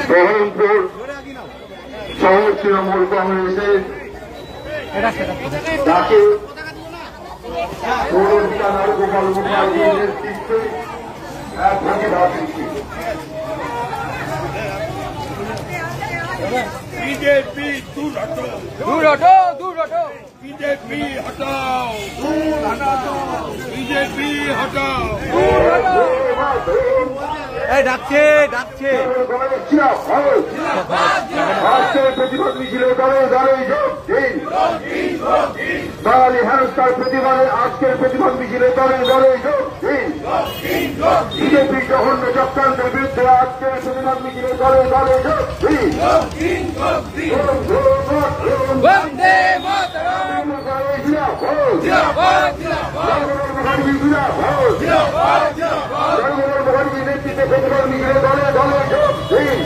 বহরমপুর শহর তৃণমূল কংগ্রেসের তাকে গোপাল মুখার্জির নেতৃত্বে এক প্রতিবাদ মিছিল। बीजेपी दूर हटो, दूर हटो, दूर हटो। बीजेपी हटाओ, दूर हटाओ, बीजेपी हटाओ। ডাকছে ডাকছে আজকের প্রতিবাদ মিছিলে দলে দলে যোগ দিন। বাঙালি হেনস্থার প্রতিবাদে আজকের প্রতিবাদ মিছিলে দলে দলে যোগ দিন। বিজেপি জঘন্য চক্রান্তের বিরুদ্ধে আজকের প্রতিবাদ মিছিলে দলে দলে যোগ দিন। বন্দে মাতরম, জিন্দাবাদ জিন্দাবাদ, জিন্দাবাদ জিন্দাবাদ। নেতৃত্বে প্রতিবাদ মিছিলে দলে দলে যোগ দিন।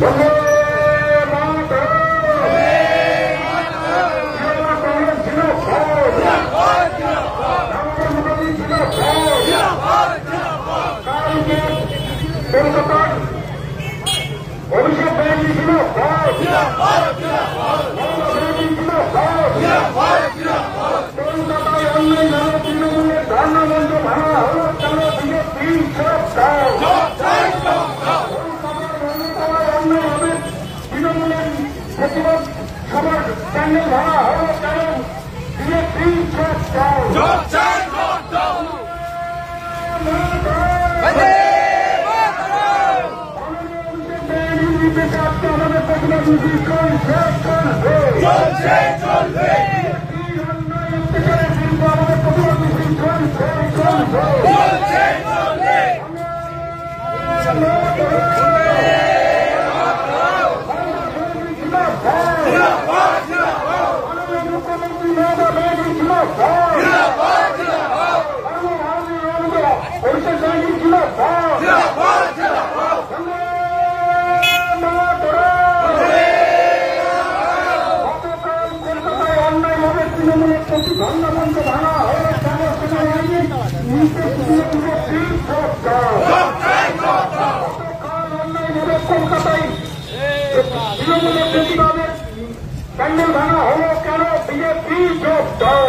বন্দে কলকাতার অভিষেক ব্যানার্জি ছিল কলকাতায় অন্যায় নামে তৃণমূলের ধর্ণা মঞ্চ ভাঙা হল কেন বিজেপি অন্যায়ভাবে তৃণমূলের প্রতিবাদ সভার প্যান্ডেল ভাঙা হল কেন বিজেপি আমাদের প্রতিবাদ মিছিল চলছে চলবে। অন্যায় অত্যাচারের বিরুদ্ধে আমাদের প্রতিবাদ মিছিল চলছে চলবে। মুখ্যমন্ত্রী মমতা ব্যানার্জি ছিল অভিষেক ব্যানার্জি ছিল ধর্ণা মঞ্চ ভাঙা হয়ে কেন অন্যায়ভাবে কলকাতায় তৃণমূলের প্রতিবাদের প্যান্ডেল ভাঙা হলো কেন বিজেপি যোগ দাও।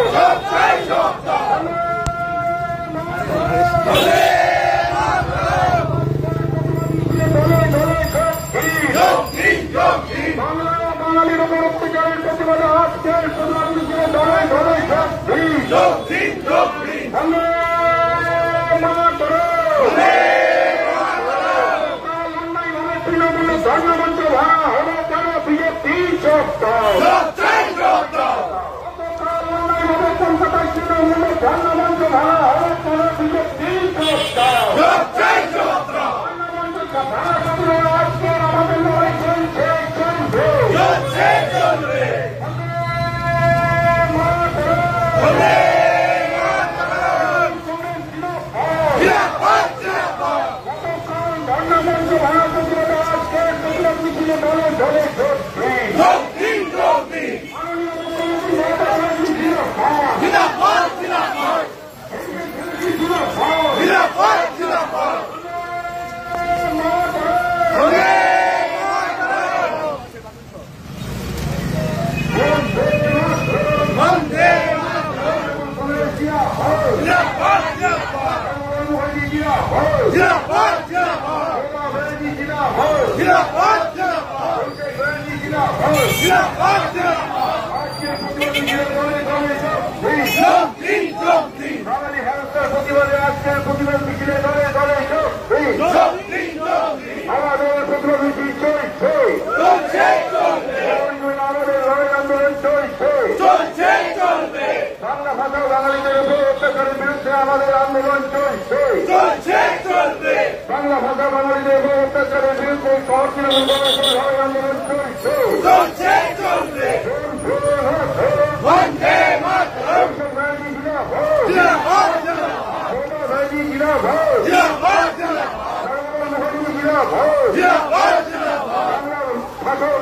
বাঙালির উপর অত্যাচারের প্রতিবাদে আজকের প্রতিবাদ মিছিলে দলে দলে যোগ দিন। অন্যায়ভাবে তৃণমূলের ধর্মমঞ্চ ভাঙা হলো কেন বিজেপি যোগ দাও। অন্যায়ভাবে কলকাতায় তৃণমূলের ধর্মমঞ্চ ভাঙা হলো কেন বিজেপি যোগ দাও। আজকের আমাদের লড়াই চলছে চলবে। ধর্মমঞ্চ ভাঙা প্রতিবাদে আজকের প্রতিবাদ মিছিলে দলে দলে যোগ দিন। বাঙালি হেনস্থার প্রতিবাদে আজকের প্রতিবাদ মিছিলে দলে দলে যোগ দিন। আমাদের প্রতিবাদ মিছিল চলছে। আমাদের লড়াই আন্দোলন চলছে। বাংলা ভাষা বাঙালিদের উপর অত্যাচারের বিরুদ্ধে আমাদের আন্দোলন চলছে। বাংলা ভাষা বাঙালিদের উপর অত্যাচারের বিরুদ্ধে শহর তৃণমূল কংগ্রেসের লড়াই আন্দোলন চলছে।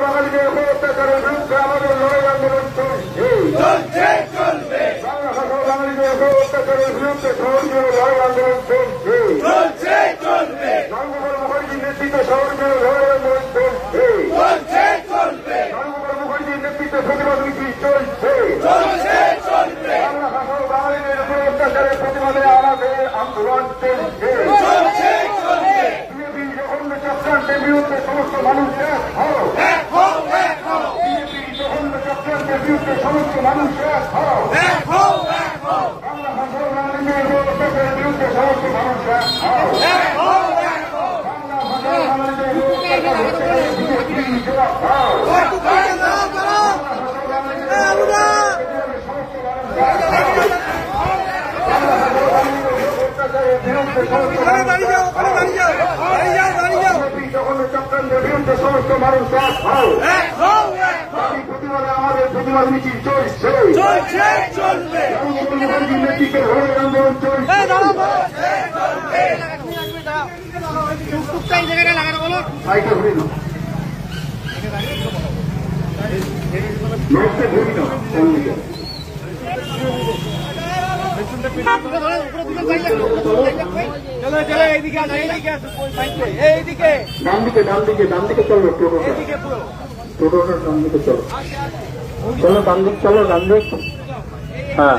বাঙালিদের উপর অত্যাচারের বিরুদ্ধে আমাদের লড়াই আন্দোলন চলছে। বাংলা ভাষা বাঙালিদের উপর অত্যাচারের বিরুদ্ধে বিরুদ্ধে শহর জুড়ে লড়াই আন্দোলন চলছে। নরেন্দ্র মুখার্জির নেতৃত্বে শহর জুড়ে লড়াই আন্দোলন চলছে। নরেন্দ্র মুখার্জির নেতৃত্বে প্রতিবাদ মিছিল চলছে। বাংলা ভাষা ও বাঙালিদের উপর অত্যাচারের প্রতিবাদে আমাদের আন্দোলন চলছে। বিজেপি জঘন্য চক্রান্তের বিরুদ্ধে সমস্ত মানুষ এক হও। বিজেপি জঘন্য চক্রান্তের বিরুদ্ধে সমস্ত মানুষ এক হও। বাংলা ভাষা ও বাঙালিদের উপর অত্যাচারের বিরুদ্ধে সমস্ত মানুষ এক হও। বাংলা ভাষা ও বাঙালিদের উপর অত্যাচারের বিরুদ্ধে বিজেপি জবাব দাও। চক্রান্তের বিরুদ্ধে সমস্ত মানুষ এক হও। প্রতিবাদে আমাদের প্রতিবাদ মিছিল চলছে। মুখার্জির নেতৃত্বে লড়াই আন্দোলন চলছে। ডান দিকে চলো, টোটোটা ডান দিকে চলো, ডান দিক। হ্যাঁ,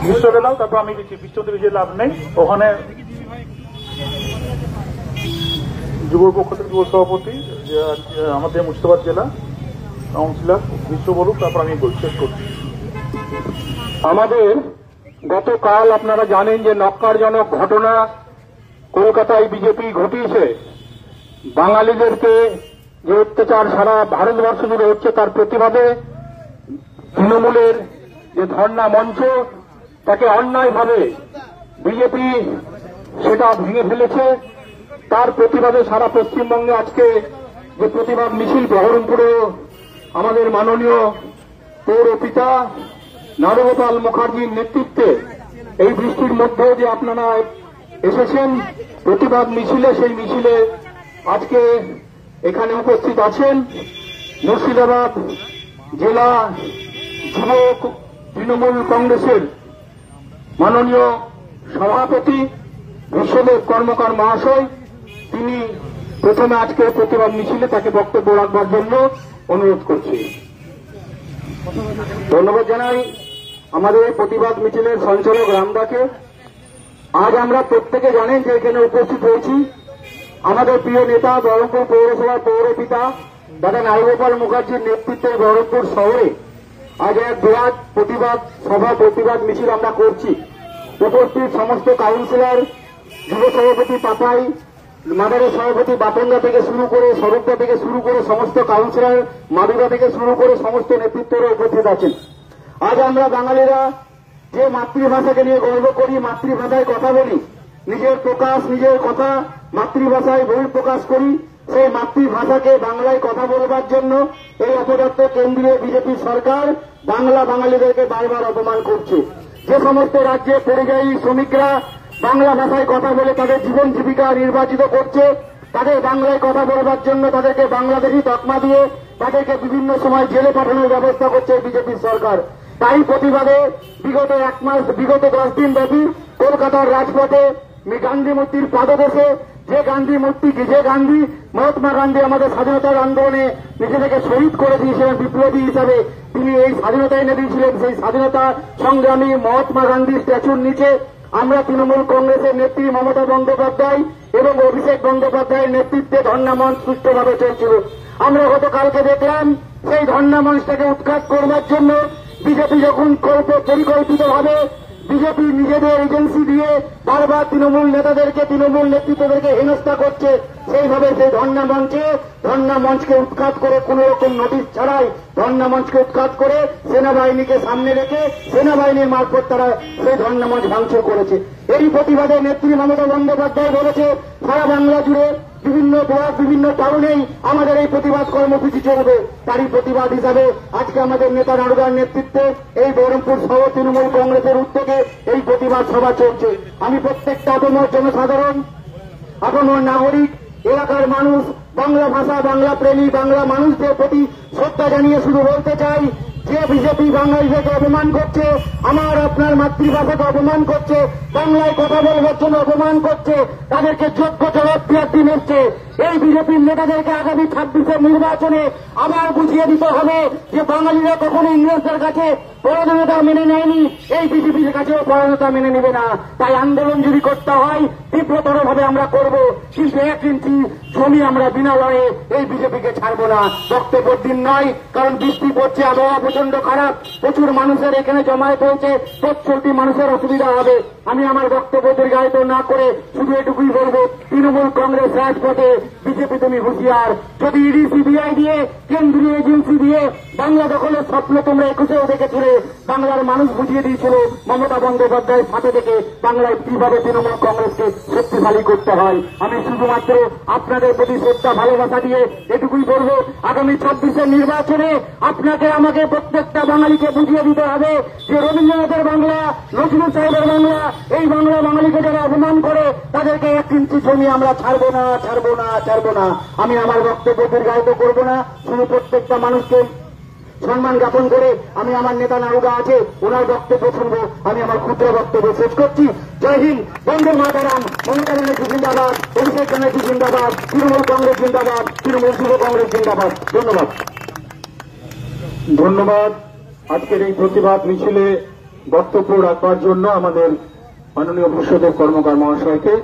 বিশ্বকে দাও, তারপর আমি দিচ্ছি। বিশ্বতে বেশি লাভ নেই। ওখানে যুবর পক্ষ থেকে যুব সভাপতি আমাদের মুর্শিদাবাদ জেলা কাউন্সিলর বিশ্ব বলুক, তারপর আমি শেষ করছি। আমাদের গতকাল আপনারা জানেন যে নক্কারজনক ঘটনা কলকাতায় বিজেপি ঘটিয়েছে। বাঙালিদেরকে যে অত্যাচার সারা ভারতবর্ষ জুড়ে হচ্ছে তার প্রতিবাদে তৃণমূলের যে ধর্ণা মঞ্চ, তাকে অন্যায়ভাবে বিজেপি সেটা ভেঙে ফেলেছে। তার প্রতিবাদে সারা পশ্চিমবঙ্গে আজকে যে প্রতিবাদ মিছিল বহরমপুরে আমাদের মাননীয় পৌরপিতা নারগোপাল মুখার্জির নেতৃত্বে এই বৃষ্টির মধ্যেও যে আপনারা এসেছেন প্রতিবাদ মিছিলে, সেই মিছিলে আজকে এখানে উপস্থিত আছেন মুর্শিদাবাদ জেলা যুবক তৃণমূল কংগ্রেসের মাননীয় সভাপতি বিশ্বদেব কর্মকার মহাশয়। তিনি প্রথমে আজকে প্রতিবাদ মিছিলে তাকে বক্তব্য রাখবার জন্য অনুরোধ করছি। ধন্যবাদ জানাই আমাদের প্রতিবাদ মিছিলের সঞ্চালক রামদাকে। আজ আমরা প্রত্যেকে জানেন যে এখানে উপস্থিত হয়েছি আমাদের প্রিয় নেতা বহরমপুর পৌরসভার পৌরপিতা দাদা নারগোপাল মুখার্জির নেতৃত্বে বহরমপুর শহরে আজ এক বৃহৎ প্রতিবাদ সভা প্রতিবাদ মিছিল আমরা করছি। উপস্থিত সমস্ত কাউন্সিলর, যুব সভাপতি পাপাই, মাদারের সভাপতি বাপনদা থেকে শুরু করে স্বরূপদা থেকে শুরু করে সমস্ত কাউন্সিলর, মাদুরা থেকে শুরু করে সমস্ত নেতৃত্বরা উপস্থিত আছেন। আজ আমরা বাঙালিরা যে মাতৃভাষাকে নিয়ে গর্ব করি, মাতৃভাষায় কথা বলি, নিজের প্রকাশ নিজের কথা মাতৃভাষায় বহিঃপ্রকাশ করি, সেই মাতৃভাষাকে বাংলায় কথা বলবার জন্য এই অপদার্থ কেন্দ্রীয় বিজেপি সরকার বাংলা বাঙালিদেরকে বারবার অপমান করছে। যে সমস্ত রাজ্যে পরিযায়ী শ্রমিকরা বাংলা ভাষায় কথা বলে তাদের জীবন জীবিকা নির্বাচিত করছে, তাদের বাংলায় কথা বলবার জন্য তাদেরকে বাংলাদেশি তকমা দিয়ে তাদেরকে বিভিন্ন সময় জেলে পাঠানোর ব্যবস্থা করছে বিজেপি সরকার। তাই প্রতিবাদে বিগত 10 দিন ব্যাপী কলকাতার রাজপথে গান্ধী মূর্তির পাদদেশে যে গান্ধী মহাত্মা গান্ধী আমাদের স্বাধীনতার আন্দোলনে নিজেদেরকে শহীদ করে দিয়েছিলেন বিপ্লবী হিসাবে, তিনি এই স্বাধীনতা এনে দিয়েছিলেন। সেই স্বাধীনতা সংগ্রামী মহাত্মা গান্ধীর স্ট্যাচুর নিচে আমরা তৃণমূল কংগ্রেসের নেত্রী মমতা বন্দ্যোপাধ্যায় এবং অভিষেক বন্দ্যোপাধ্যায়ের নেতৃত্বে ধর্ণা মঞ্চ সুষ্ঠুভাবে চলছিল। আমরা গতকালকে দেখলাম সেই ধর্ণা মঞ্চটাকে উৎখাত করবার জন্য বিজেপি যখন পরিকল্পিতভাবে বিজেপি নিজেদের এজেন্সি দিয়ে বারবার তৃণমূল নেতাদেরকে, তৃণমূল নেতৃত্বদেরকে হেনস্থা করছে। সেইভাবে সেই ধর্ণা মঞ্চকে উৎখাত করে, কোন রকম নোটিশ ছাড়াই ধর্ণা মঞ্চকে উৎখাত করে সেনাবাহিনীকে সামনে রেখে সেনাবাহিনীর মারফত তারা সেই ধর্ণা মঞ্চ ভাঙচুর করেছে। এরই প্রতিবাদে নেত্রী মমতা বন্দ্যোপাধ্যায় বলেছে সারা বাংলা জুড়ে বিভিন্ন ব্লক, বিভিন্ন টাউনেই আমাদের এই প্রতিবাদ কর্মসূচি চলবে। তারই প্রতিবাদ হিসাবে আজকে আমাদের নেতা নারুগার নেতৃত্বে এই বহরমপুর শহর তৃণমূল কংগ্রেসের উদ্যোগে এই প্রতিবাদ সভা চলছে। আমি প্রত্যেকটা আপামর জনসাধারণ, আপামর নাগরিক, এলাকার মানুষ, বাংলা ভাষা, বাংলা প্রেমী, বাংলা মানুষদের প্রতি শ্রদ্ধা জানিয়ে শুধু বলতে চাই যে বিজেপি বাঙালিদেরকে অপমান করছে, আমার আপনার মাতৃভাষাকে অপমান করছে, বাংলায় কথা বলবার জন্য অপমান করছে, তাদেরকে যোগ্য জবাব দেওয়ার দিন এসছে। এই বিজেপির নেতাদেরকে আগামী 26-এর নির্বাচনে আবার বুঝিয়ে দিতে হবে যে বাঙালিরা কখনো ইংরেজদের কাছে পরাধীনতা মেনে নেয়নি, এই বিজেপির কাছেও পরাধীনতা মেনে নেবে না। তাই আন্দোলন যদি করতে হয় তীব্রতর ভাবে আমরা করব, কিন্তু 1 ইঞ্চি জমি আমরা বিনা লড়ে এই বিজেপিকে ছাড়বো না। বক্তব্যের দিন নয়, কারণ বৃষ্টি পড়ছে, আবহাওয়া প্রচন্ড খারাপ, প্রচুর মানুষের এখানে জমায়েত হয়েছে, পথ চলতি মানুষের অসুবিধা হবে। আমি আমার বক্তব্য দীর্ঘায়িত না করে শুধু এটুকুই বলবো, তৃণমূল কংগ্রেস রাজপথে, বিজেপি তুমি হুঁশিয়ার। যদি ইডি সিবিআই দিয়ে, কেন্দ্রীয় এজেন্সি দিয়ে বাংলা দখলের স্বপ্ন তোমরা 21-এও দেখেছিলে, বাংলার মানুষ বুঝিয়ে দিয়েছিল মমতা বন্দ্যোপাধ্যায়ের সাথে থেকে বাংলায় কিভাবে তৃণমূল কংগ্রেসকে শক্তিশালী করতে হয়। আমি শুধুমাত্র আপনাদের প্রতি শ্রদ্ধা ভালোবাসা দিয়ে এটুকুই বলবো, আগামী 26-এর নির্বাচনে আপনাকে আমাকে প্রত্যেকটা বাঙালিকে বুঝিয়ে দিতে হবে যে রবীন্দ্রনাথের বাংলা, নজরুল সাহেবের বাংলা, এই বাংলা বাঙালিকে যারা অপমান করে তাদেরকে 1 ইঞ্চি জমি আমরা ছাড়বো না, ছাড়বো না, ছাড়বো না। আমি আমার বক্তব্য দীর্ঘায়িত করব না, শুধু প্রত্যেকটা মানুষকে সম্মান জ্ঞাপন করে আমি আমার নেতা নারুগা আছে ওনার বক্তব্য শুনবো। আমি আমার ক্ষুদ্র বক্তব্য শেষ করছি। জয় হিন্দ, বন্দে মাতারাম, মমতা ব্যানার্জি জিন্দাবাদ, অভিষেক ব্যানার্জি জিন্দাবাদ, তৃণমূল কংগ্রেস জিন্দাবাদ, তৃণমূল যুব কংগ্রেস জিন্দাবাদ। ধন্যবাদ। ধন্যবাদ। আজকের এই প্রতিবাদ মিছিলে বক্তব্য রাখবার জন্য আমাদের মাননীয় ভূষদেব কর্মকার মহাশয়কে।